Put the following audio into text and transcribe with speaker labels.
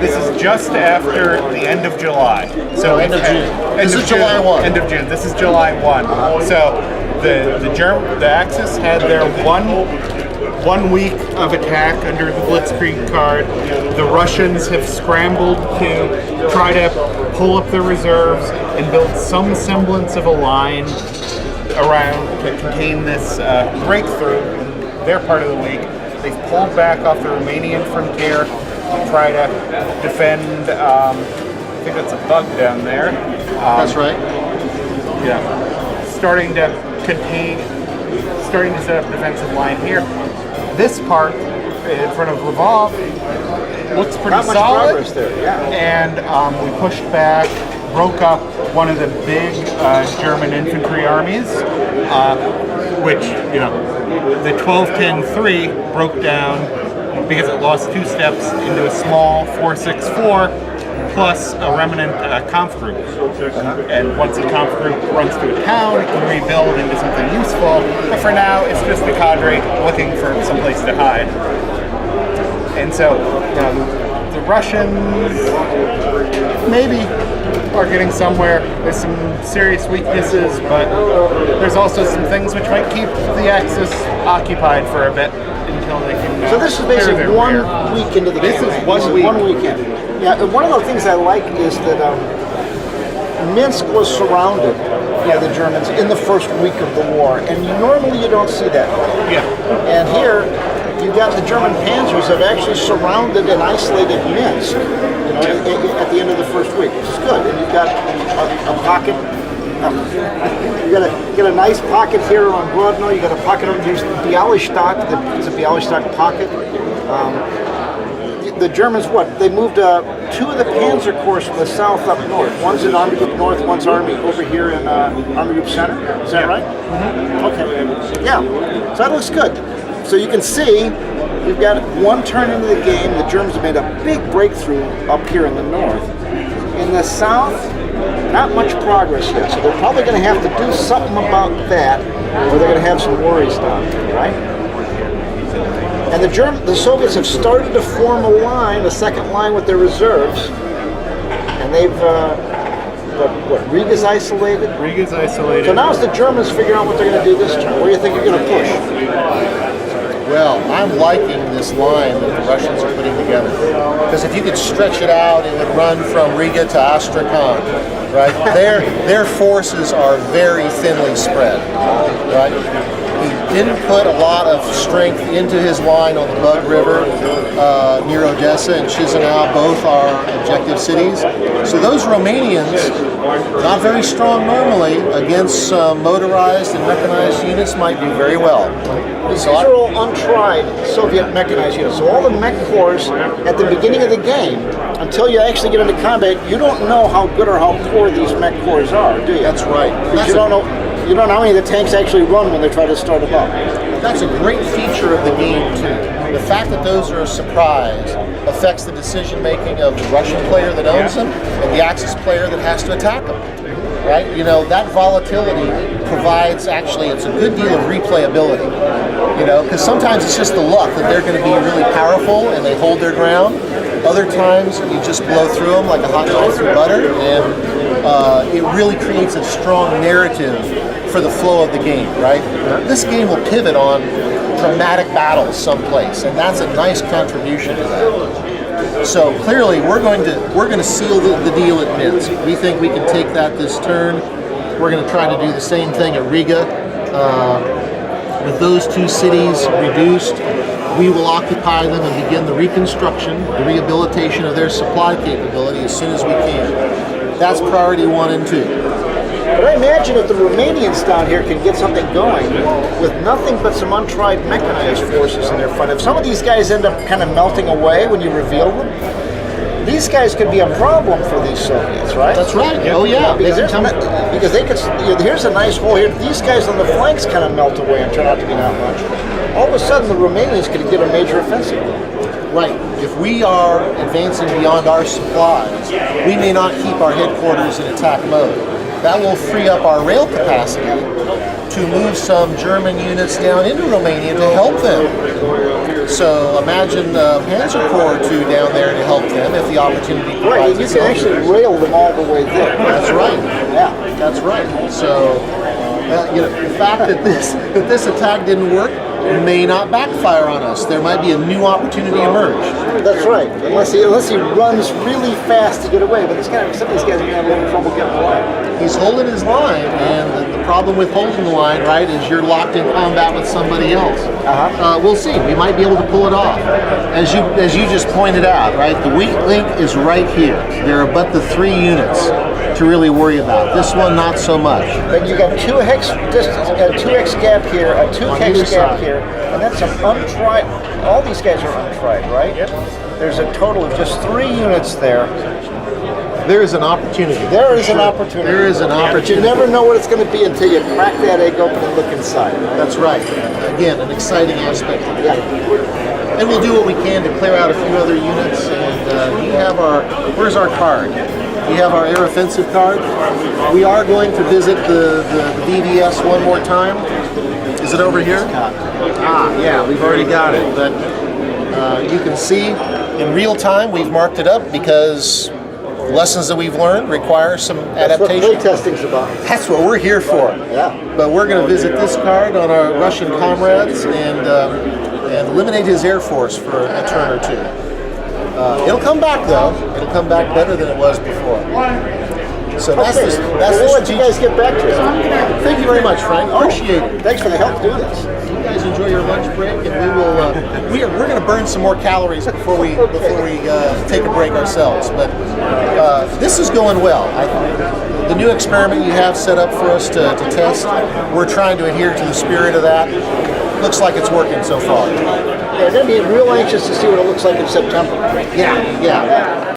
Speaker 1: This is just after the end of July. So
Speaker 2: end of June. This is July 1.
Speaker 1: End of June. This is July 1. So the Axis had their one week of attack under the Blitzkrieg card. The Russians have scrambled to try to pull up their reserves and build some semblance of a line around to contain this breakthrough in their part of the week. They've pulled back off the Romanian frontier to try to defend, I think that's a bug down there.
Speaker 2: That's right.
Speaker 1: Yeah. Starting to set up a defensive line here. This part in front of Lvov looks pretty
Speaker 3: Not much
Speaker 1: solid.
Speaker 3: progress there, yeah.
Speaker 1: And we pushed back, broke up one of the big German infantry armies, which, the 12-10-3 broke down because it lost 2 steps into a small 4-6-4 plus a remnant conf group. And once a conf group runs to a town, it can rebuild into something useful. But for now, it's just the cadre looking for some place to hide. And so the Russians maybe are getting somewhere. There's some serious weaknesses, but there's also some things which might keep the Axis occupied for a bit until they can.
Speaker 3: So this is basically 1 week into the
Speaker 1: This
Speaker 3: campaign.
Speaker 1: is 1 week.
Speaker 3: 1 weekend. Yeah, and one of the things I like is that Minsk was surrounded by the Germans in the first week of the war, and normally you don't see that.
Speaker 1: Yeah.
Speaker 3: And here, you've got the German panzers have actually surrounded and isolated Minsk, at the end of the first week, which is good. And you've got a pocket. You got a nice pocket here on Grodno. You got a pocket on Bialystok. It's a Bialystok pocket. The Germans, they moved 2 of the Panzer Corps from the south up north. One's in Army Group North, one's Army over here in Army Group Center. Is that right? Mm-hmm. Okay. Yeah. So that looks good. So you can see we've got 1 turn into the game. The Germans have made a big breakthrough up here in the north. In the south, not much progress yet. So they're probably going to have to do something about that, or they're going to have some worries down here, right? And the Soviets have started to form a second line with their reserves, and they've, Riga's isolated?
Speaker 1: Riga's isolated.
Speaker 3: So now it's the Germans figuring out what they're going to do this turn. Where do you think you're going to push?
Speaker 2: Well, I'm liking this line that the Russians are putting together. Because if you could stretch it out, it would run from Riga to Astrakhan, right? Their forces are very thinly spread, right? He didn't put a lot of strength into his line on the Bug River near Odessa and Chisinau. Both are objective cities. So those Romanians, not very strong normally, against motorized and mechanized units might do very well.
Speaker 3: These are all untried Soviet mechanized units. So all the mech corps at the beginning of the game, until you actually get into combat, you don't know how good or how poor these mech corps are, do you?
Speaker 2: That's right.
Speaker 3: You don't know how many of the tanks actually run when they try to start them up.
Speaker 2: That's a great feature of the game too. The fact that those are a surprise affects the decision making of the Russian player that owns them and the Axis player that has to attack them. Right? That volatility provides it's a good deal of replayability. Because sometimes it's just the luck that they're going to be really powerful and they hold their ground. Other times you just blow through them like a hot dog through butter, and it really creates a strong narrative for the flow of the game, right? This game will pivot on dramatic battles someplace, and that's a nice contribution to that. So clearly, we're going to seal the deal at Minsk. We think we can take that this turn. We're going to try to do the same thing at Riga. With those 2 cities reduced, we will occupy them and begin the reconstruction, the rehabilitation of their supply capability as soon as we can. That's priority 1 and 2.
Speaker 3: But I imagine if the Romanians down here can get something going with nothing but some untried mechanized forces in their front, if some of these guys end up kind of melting away when you reveal them, these guys could be a problem for these Soviets, right?
Speaker 2: That's right. Oh yeah.
Speaker 3: Because they could. Here's a nice hole here. These guys on the flanks kind of melt away and turn out to be not much. All of a sudden, the Romanians could get a major offensive.
Speaker 2: Right. If we are advancing beyond our supplies, we may not keep our headquarters in attack mode. That will free up our rail capacity to move some German units down into Romania to help them. So imagine Panzer Corps 2 down there to help them if the opportunity
Speaker 3: Right,
Speaker 2: provides
Speaker 3: you can
Speaker 2: itself.
Speaker 3: actually rail them all the way there.
Speaker 2: That's right.
Speaker 3: Yeah.
Speaker 2: That's right. So, the fact that this attack didn't work may not backfire on us. There might be a new opportunity emerge.
Speaker 3: That's right. Unless he runs really fast to get away, but some of these guys are gonna have a little trouble getting away.
Speaker 2: He's holding his line, and the problem with holding the line, right, is you're locked in combat with somebody else. We'll see. We might be able to pull it off. As you just pointed out, right, the weak link is right here. There are but the 3 units to really worry about. This one, not so much.
Speaker 3: But you got 2 hex distance, a 2x gap here, a 2
Speaker 2: On
Speaker 3: hex
Speaker 2: either
Speaker 3: gap
Speaker 2: side.
Speaker 3: here, and that's some untried. All these guys are untried, right? Yep. There's a total of just 3 units there.
Speaker 2: There is an opportunity.
Speaker 3: There is an opportunity.
Speaker 2: There is an
Speaker 3: But you
Speaker 2: opportunity.
Speaker 3: never know what it's going to be until you crack that egg open and look inside. Right?
Speaker 2: That's right. Again, an exciting aspect of the
Speaker 3: Yeah.
Speaker 2: game. And we'll do what we can to clear out a few other units. And you have where's our card? You have our air offensive card. We are going to visit the VVS one more time. Is it over here? Yeah, we've already got it. But you can see in real time we've marked it up because lessons that we've learned require some
Speaker 3: That's what
Speaker 2: adaptation.
Speaker 3: playtesting's about.
Speaker 2: That's what we're here for.
Speaker 3: Yeah.
Speaker 2: But we're going to visit this card on our Russian comrades and eliminate his air force for a turn or 2. It'll come back though. It'll come back better than it was before. So that's
Speaker 3: Okay.
Speaker 2: the
Speaker 3: We'll let you
Speaker 2: strategic.
Speaker 3: guys get back to it.
Speaker 2: Thank you very much, Frank. Appreciate it.
Speaker 3: Thanks for the help doing this.
Speaker 2: You guys enjoy your lunch break, and we will. We're going to burn some more calories before we take a break ourselves. But this is going well. The new experiment you have set up for us to test, we're trying to adhere to the spirit of that. Looks like it's working so far.
Speaker 3: Yeah, we're going to be real anxious to see what it looks like in September.
Speaker 2: Yeah.